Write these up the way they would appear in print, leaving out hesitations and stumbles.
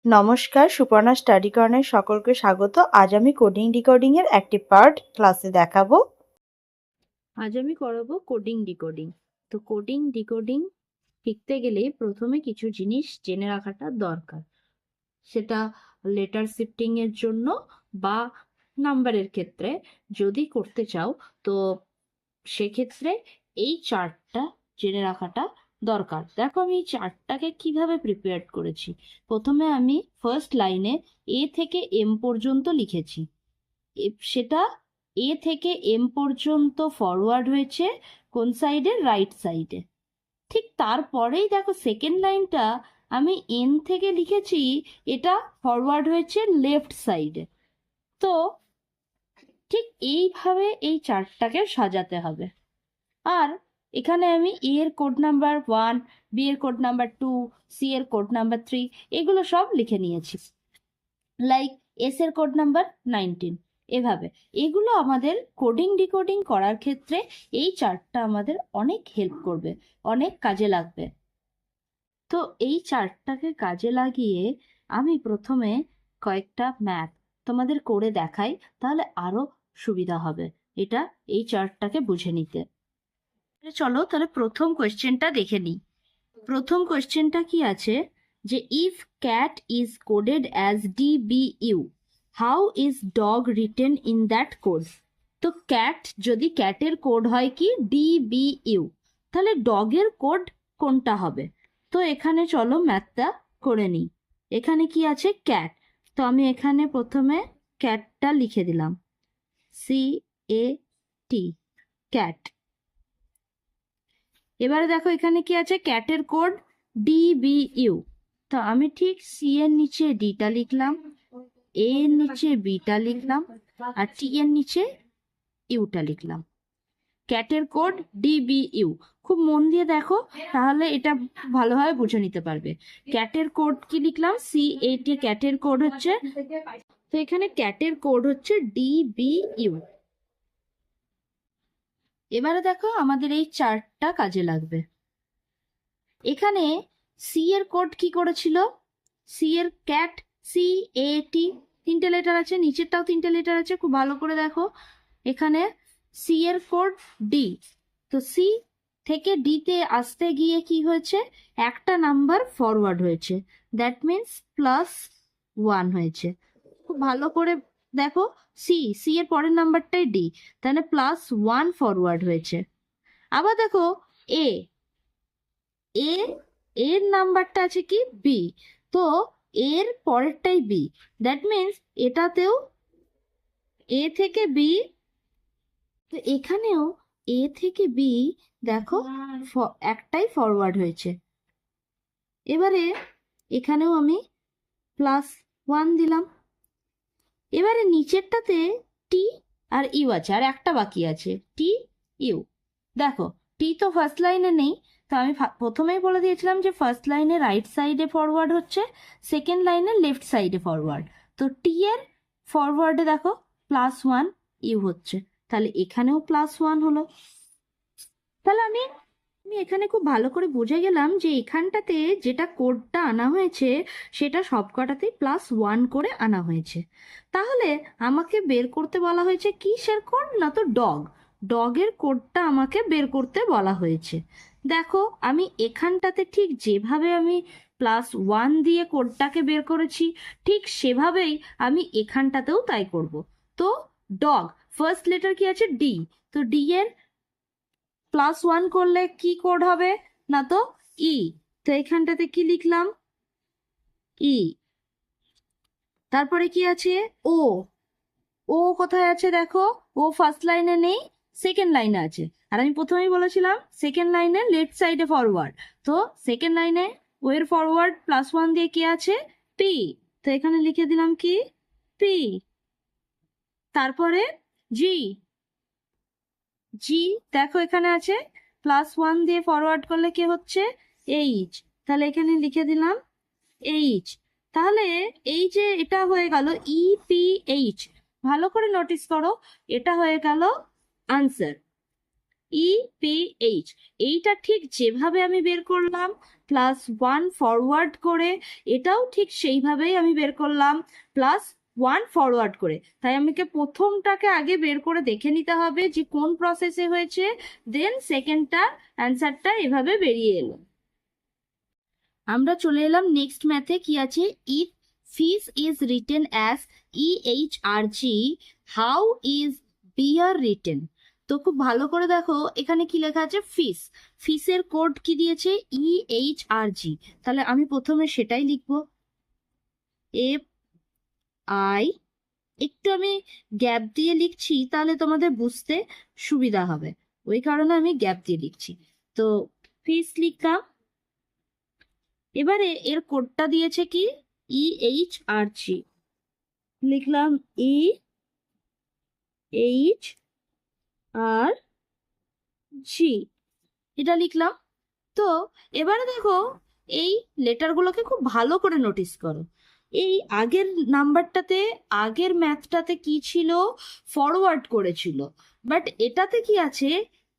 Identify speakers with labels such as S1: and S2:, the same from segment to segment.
S1: নমস্কার, সুপর্ণা স্টাডি কর্নারে সকলকে স্বাগত। আজ আমি কোডিং ডিকোডিং এর একটি পার্ট ক্লাসে দেখাবো।
S2: আজ আমি করাবো কোডিং ডিকোডিং। তো কোডিং ডিকোডিং শিখতে গেলে প্রথমে কিছু জিনিস জেনে রাখাটা দরকার। সেটা লেটার শিফটিং এর জন্য বা নাম্বারের ক্ষেত্রে যদি করতে চাও, তো সেক্ষেত্রে এই চার্টটা জেনে রাখাটা দরকার। দেখো আমি এই চার্টটাকে কিভাবে প্রিপেয়ার করেছি। প্রথমে আমি ফার্স্ট লাইনে এ থেকে এম পর্যন্ত লিখেছি। সেটা এ থেকে এম পর্যন্ত ফরওয়ার্ড হয়েছে কোন সাইডে? রাইট সাইডে। ঠিক তারপরেই দেখো সেকেন্ড লাইনটা আমি এন থেকে লিখেছি, এটা ফরওয়ার্ড হয়েছে লেফট সাইডে। তো ঠিক এইভাবে এই চার্টটাকে সাজাতে হবে। আর এখানে আমি এ এর কোড নাম্বার 1, বি এর কোড নাম্বার 2, সি এর কোড নাম্বার 3 এগুলো সব লিখে নিয়েছি। লাইক এস এর কোড নাম্বার 19। এভাবে এগুলো আমাদের কোডিং ডিকোডিং করার ক্ষেত্রে এই চার্টটা আমাদের অনেক হেল্প করবে, অনেক কাজে লাগবে। তো এই চার্টটাকে কাজে লাগিয়ে আমি প্রথমে কয়েকটা ম্যাথ তোমাদের করে দেখাই, তাহলে আরো সুবিধা হবে এটা এই চার্টটাকে বুঝে নিতে। চলো তাহলে প্রথম কোয়েশ্চেনটা দেখে নিই। প্রথম কোয়েশ্চেনটা কি আছে যে if cat is coded as DBU, how is dog written in that code? তো ক্যাট যদি ক্যাটের কোড হয় কি DBU, তাহলে ডগের কোড কোনটা হবে? তো এখানে চলো ম্যাথটা করে নিই। এখানে কি আছে? ক্যাট। তো আমি এখানে প্রথমে ক্যাটটা লিখে দিলাম, CAT, ক্যাট। এবারে দেখো এখানে কি আছে? ক্যাটের কোড DBU। তো আমি ঠিক সি এর নিচে ডিটা লিখলাম, এ এর নিচে বিটা লিখলাম, আর টি এর নিচে ইউটা লিখলাম। ক্যাটের কোড DBU। খুব মন দিয়ে দেখো, তাহলে এটা ভালোভাবে বুঝে নিতে পারবে। ক্যাটের কোড কি লিখলাম? CAT, ক্যাটের কোড হচ্ছে। তো এখানে ক্যাটের কোড হচ্ছে DBU। এবারে দেখো আমাদের এই চার্টটা কাজে লাগবে। এখানে সি এর কোড কি করেছিল? সি এর ক্যাট, CAT, তিনটে লেটার আছে, নিচেরটাও তিনটে লেটার আছে, খুব ভালো করে দেখো। এখানে সি এর কোড ডি। তো সি থেকে ডিতে আসতে গিয়ে কি হয়েছে? একটা নাম্বার ফরওয়ার্ড হয়েছে, দ্যাট মিনস +1 হয়েছে। খুব ভালো করে দেখো, সি এর পরের নাম্বারটাই ডি, তাহলে +1 ফরওয়ার্ড হয়েছে। আবার দেখো এ এ এর নাম্বারটা আছে কি বি, তো এর পরেরটাই বি, দ্যাট মিনস এটাতেও এ থেকে বি। তো এখানেও এ থেকে বি দেখো একটাই ফরওয়ার্ড হয়েছে। এবারে এখানেও আমি +1 দিলাম। এবারে নিচেরটাতে টি আর ইউ আছে, আর একটা বাকি আছে টি ইউ। দেখো টি তো ফার্স্ট লাইনে নেই, তো আমি প্রথমেই বলে দিয়েছিলাম যে ফার্স্ট লাইনে রাইট সাইডে ফরওয়ার্ড হচ্ছে, সেকেন্ড লাইনে লেফট সাইডে ফরওয়ার্ড। তো টি এর ফরওয়ার্ডে দেখো +1 ইউ হচ্ছে, তাহলে এখানেও +1 হলো। তাহলে আমি আমি এখানে খুব ভালো করে বুঝে গেলাম যে এখানটাতে যেটা কোডটা আনা হয়েছে সেটা সবকটাতেই +1 করে আনা হয়েছে। তাহলে আমাকে বের করতে বলা হয়েছে কিসের কোড? না তো ডগের কোডটা আমাকে বের করতে বলা হয়েছে। দেখো আমি এখানটাতে ঠিক যেভাবে আমি +1 দিয়ে কোডটাকে বের করেছি, ঠিক সেভাবেই আমি এখানটাতেও তাই করব। তো ডগ ফার্স্ট লেটার কি আছে? ডি। তো ডি এর +1 করলে কি কোড হবে? না তো ই। তো এখানটাতে কি লিখলাম? ই। তারপরে কি আছে? ও। ও কোথায় আছে দেখো? ও ফার্স্ট লাইনে নেই, সেকেন্ড লাইনে আছে। আর আমি প্রথমেই বলেছিলাম সেকেন্ড লাইনে লেফট সাইডে ফরওয়ার্ড। তো সেকেন্ড লাইনে ও এর ফরওয়ার্ড +1 দিয়ে কি আছে? পি। তো এখানে লিখে দিলাম কি? পি। তারপরে জি। জি দেখো এখানে আছে, +1 দিয়ে ফরওয়ার্ড করলে কি হচ্ছে? এইচ। তাহলে এখানে লিখে দিলাম এইচ। তাহলে এই যে এটা হয়ে গেল EPH, ভালো করে নোটিস করো, এটা হয়ে গেল আনসার। EPH। এইটা ঠিক যেভাবে আমি বের করলাম +1 ফরওয়ার্ড করে, এটাও ঠিক সেইভাবেই আমি বের করলাম +1 ফরওয়ার্ড করে। তাই আমাকে প্রথমটাকে আগে বের করে দেখে নিতে হবে যে কোন প্রসেসে হয়েছে, দেন সেকেন্ডটা অ্যান্সারটা এভাবে বেরিয়ে এলো। আমরা চলে এলাম নেক্সট ম্যাথে। কি আছে? If fish is written as EHRG, how is beer written? তো খুব ভালো করে দেখো এখানে কি লেখা আছে, ফিস। ফিসের কোড কি দিয়েছে? EHRG। তাহলে আমি প্রথমে সেটাই লিখবো, FI। একটু আমি গ্যাপ দিয়ে লিখছি তাহলে তোমাদের বুঝতে সুবিধা হবে, ওই কারণে আমি গ্যাপ দিয়ে লিখছি। তো ফিস লিখলাম। এবারে এর কোডটা দিয়েছে কি? EHRG। লিখলাম EHRG, এটা লিখলাম। তো এবারে দেখো এই লেটারগুলোকে খুব ভালো করে নোটিস করো। এই আগের নাম্বারটাতে, আগের ম্যাথটাতে কি ছিল? ফরওয়ার্ড করেছিল। বাট এটাতে কি আছে?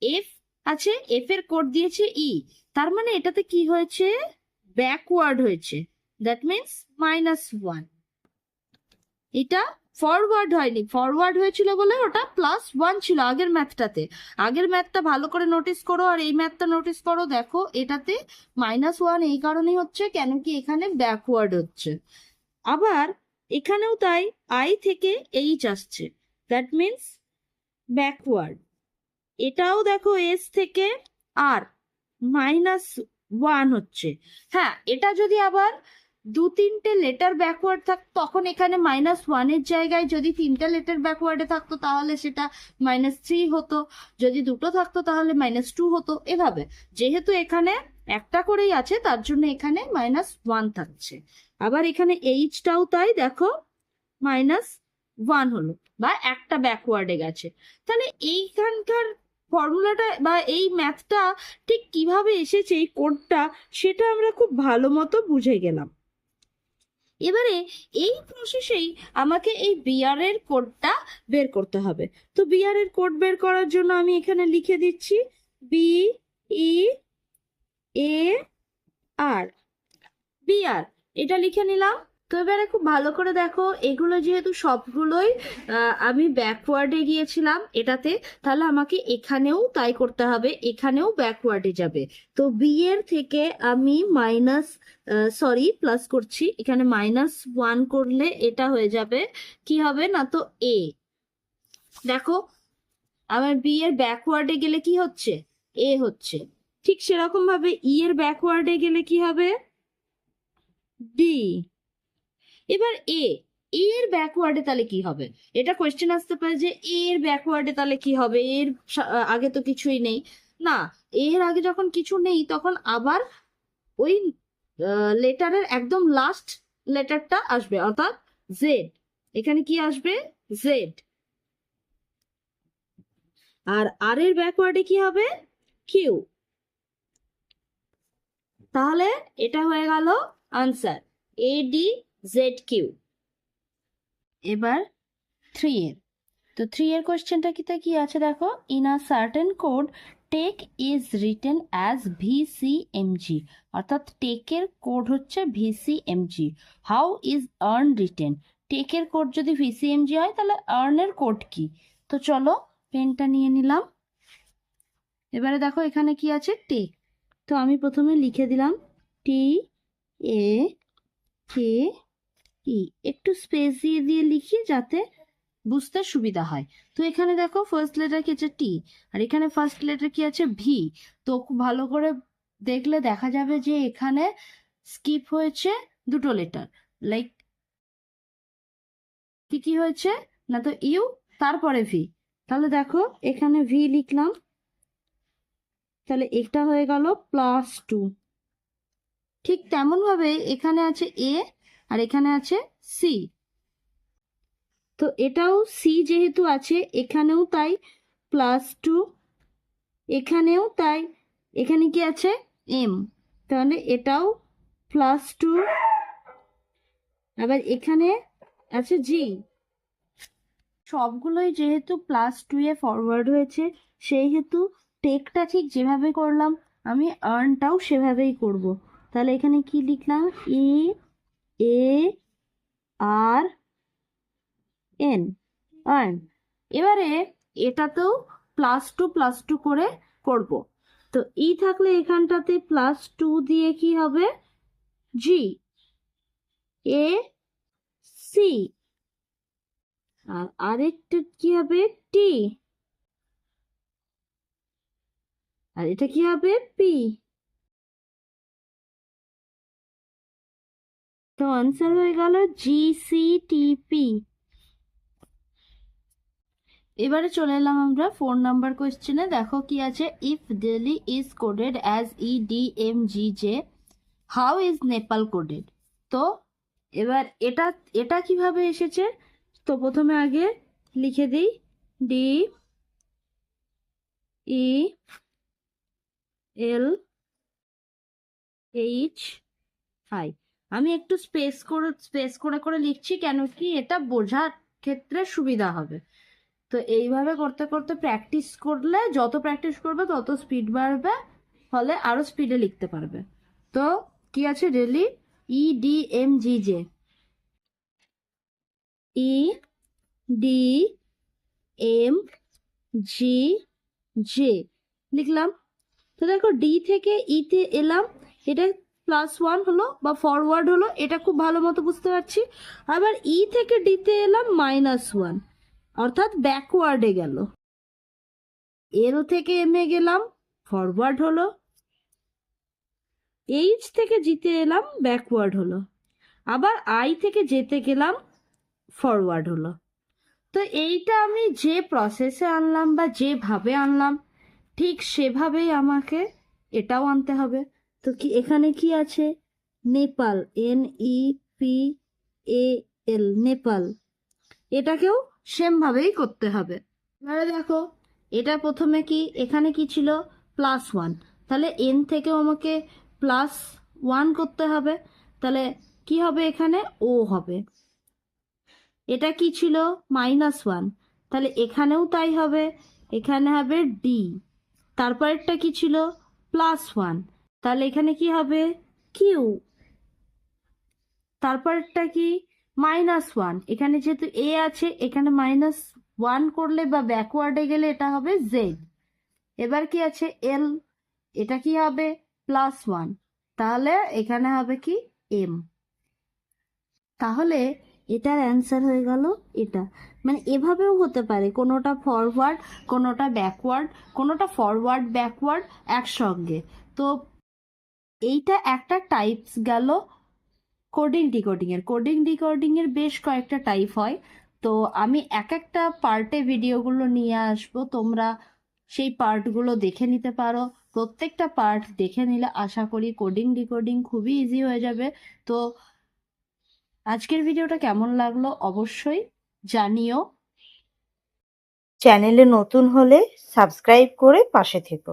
S2: এফ আছে, এফ এর কোড দিয়েছে ই, তার মানে এটাতে কি হয়েছে? ব্যাকওয়ার্ড হয়েছে। That means -1। এটা ফরওয়ার্ড হয়নি, ফরওয়ার্ড হয়েছিল বলে ওটা +1 ছিল আগের ম্যাথটাতে। আগের ম্যাথটা ভালো করে নোটিস করো আর এই ম্যাথটা নোটিস করো। দেখো এটাতে -1 এই কারণেই হচ্ছে, কেন কি এখানে ব্যাকওয়ার্ড হচ্ছে। আবার এখানেও তাই, আই থেকে এইচ আসছে, দ্যাট মিনস ব্যাকওয়ার্ড। এটাও দেখো এস থেকে আর -1 হচ্ছে। হ্যাঁ, এটা যদি আবার 2-3টে লেটার ব্যাকওয়ার্ড থাকতো তখন এখানে -1 এর জায়গায় যদি 3টে লেটার ব্যাকওয়ার্ডে থাকতো তাহলে সেটা -3 হতো, যদি দুটো থাকতো তাহলে -2 হতো, এভাবে। যেহেতু এখানে একটা করেই আছে তার জন্য এখানে -1 থাকছে। আবার এখানে এইচটাও তাই, দেখো -1 হলো, বা একটা ব্যাকওয়ার্ডে গেছে। তাহলে এইখানকার ফর্মুলাটা বা এই ম্যাথটা ঠিক কিভাবে এসেছে, এই কোডটা, সেটা আমরা খুব ভালো মতো বুঝে গেলাম। এবারে এই প্রসেসেই আমাকে এই বিআর এর কোডটা বের করতে হবে। তো বিআর এর কোড বের করার জন্য আমি এখানে লিখে দিচ্ছি BEAR, বিআর, এটা লিখে নিলাম। তো এবারে খুব ভালো করে দেখো, এগুলো যেহেতু সবগুলোই আমি ব্যাকওয়ার্ডে গিয়েছিলাম এটাতে, তাহলে আমাকে এখানেও তাই করতে হবে, এখানেও ব্যাকওয়ার্ডে যাবে। তো বি এর থেকে আমি প্লাস করছি, এখানে -1 করলে এটা হয়ে যাবে কি হবে না, তো এ। দেখো আমার বি এর ব্যাকওয়ার্ডে গেলে কি হচ্ছে? এ হচ্ছে। ঠিক সেরকম ভাবে ই এর ব্যাকওয়ার্ডে গেলে কি হবে? ডি। এবার এর ব্যাকওয়ার্ডে তাহলে কি হবে? এটা কোয়েশ্চেন আসতে পারে যে এর ব্যাকওয়ার্ডে তাহলে কি হবে, এর আগে তো কিছুই নেই। না, এর আগে যখন কিছু নেই তখন আবার ওই লেটারের একদম লাস্ট লেটারটা আসবে, অর্থাৎ জেড। এখানে কি আসবে? জেড। আর এর ব্যাকওয়ার্ডে কি হবে? কিউ। তাহলে এটা হয়ে গেল আনসার, ADZQ। এবার 3 এর। তো 3 এর কোশ্চেনটা কি আছে দেখো, in a certain code tech is written as VCMG, অর্থাৎ টেকের কোড হচ্ছে VCMG। How is earn written? টেকের কোড যদি VCMG হয় তাহলে আর্নের কোড কি? তো চলো পেনটা নিয়ে নিলাম। এবারে দেখো এখানে কি আছে? টেক। তো আমি প্রথমে লিখে দিলাম TAKE, একটু স্পেস দিয়ে দিয়ে লিখি যাতে বুঝতে সুবিধা হয়। তো এখানে দেখো ফার্স্ট লেটার কি আছে? টি, আর এখানে ফার্স্ট লেটার কি আছে? ভি। তো খুব ভালো করে দেখলে দেখা যাবে যে এখানে স্কিপ হয়েছে দুটো লেটার। লাইক কি হয়েছে না, তো ইউ তারপরে ভি। তাহলে দেখো এখানে ভি লিখলাম, তাহলে এটা হয়ে গেল +2। ঠিক তেমন ভাবে এখানে আছে এ আর এখানে আছে সি। তো এটাও সি যেহেতু আছে, এখানেও তাই +2, এখানেও তাই। এখানে কি আছে? এম, তাহলে এটাও +2। আবার এখানে আছে জি। সবগুলোই যেহেতু +2 এ ফরওয়ার্ড হয়েছে, সেই হেতু টেকটা ঠিক যেভাবে করলাম আমি আর্নটাও সেভাবেই করব। তাহলে এখানে কি লিখলাম, ARN, আর্ন। এবারে এটাতেও +2 করে করব। তো থাকলে এখানটাতে +2 দিয়ে কি হবে, GAC, আর আরেকটা কি হবে, T, আর এটা কি হবে, P। তো আনসার হয়ে গেল GCTP। এবারে চলে এলাম আমরা 4 নাম্বার কোয়েশ্চেনে। দেখো কি আছে, if Delhi is coded as EDMGJ, how is Nepal coded? তো এবার এটা এটা কিভাবে এসেছে, তো প্রথমে আগে লিখে দিই DELHI। আমি একটু স্পেস করে করে লিখছি, কেন কি এটা বোঝার ক্ষেত্রে সুবিধা হবে। তো এইভাবে করতে করতে প্র্যাকটিস করলে, যত প্র্যাকটিস করবে তত স্পিড বাড়বে, ফলে আরো স্পিডে লিখতে পারবে। তো কি আছে, রেলি EDMGJ, EDMGJ লিখলাম। তো দেখো ডি থেকে তে এলাম, এটা +1 হলো বা ফরওয়ার্ড হলো, এটা খুব ভালো মতো বুঝতে পারছি। আবার থেকে ডিতে এলাম -1, অর্থাৎ ব্যাকওয়ার্ডে গেল। এল থেকে এমে গেলাম, ফরওয়ার্ড হলো। থেকে জিতে এলাম, ব্যাকওয়ার্ড হলো। আবার থেকে যেতে গেলাম, ফরওয়ার্ড হলো। তো এইটা আমি যে প্রসেসে আনলাম বা যেভাবে আনলাম, ঠিক সেভাবেই আমাকে এটাও আনতে হবে। তো কি এখানে কি আছে, নেপাল, NEPAL, নেপাল, এটাকেও সেম ভাবেই করতে হবে। এবারে দেখো, এটা প্রথমে কি, এখানে কি ছিল, +1, তাহলে N থেকেও আমাকে +1 করতে হবে। তাহলে কি হবে, এখানে ও হবে। এটা কি ছিল, -1, তাহলে এখানেও তাই হবে, এখানে হবে ডি। তারপরেরটা কি ছিল, +1, তাহলে এখানে কি হবে, কিউ। তারপরেরটা কি, -1, এখানে যেহেতু এ আছে, এখানে -1 করলে বা ব্যাকওয়ার্ডে গেলে এটা হবে জেড। এবার কি আছে, এল, এটা কি হবে, +1, তাহলে এখানে হবে কি, এম। তাহলে এটার অ্যান্সার হয়ে গেল এটা। মানে এভাবেও হতে পারে, কোনোটা ফরওয়ার্ড, কোনোটা ব্যাকওয়ার্ড, কোনোটা ফরওয়ার্ড ব্যাকওয়ার্ড একসঙ্গে। তো এইটা একটা টাইপস গেল কোডিং ডিকোডিং এর বেশ কয়েকটা টাইপ হয়। তো আমি এক একটা পার্টে ভিডিওগুলো নিয়ে আসবো, তোমরা সেই পার্টগুলো দেখে নিতে পারো। প্রত্যেকটা পার্ট দেখে নিলে আশা করি কোডিং ডিকোডিং খুবই ইজি হয়ে যাবে। তো আজকের ভিডিওটা কেমন লাগলো অবশ্যই জানিও।
S1: চ্যানেলে নতুন হলে সাবস্ক্রাইব করে পাশে থেকো।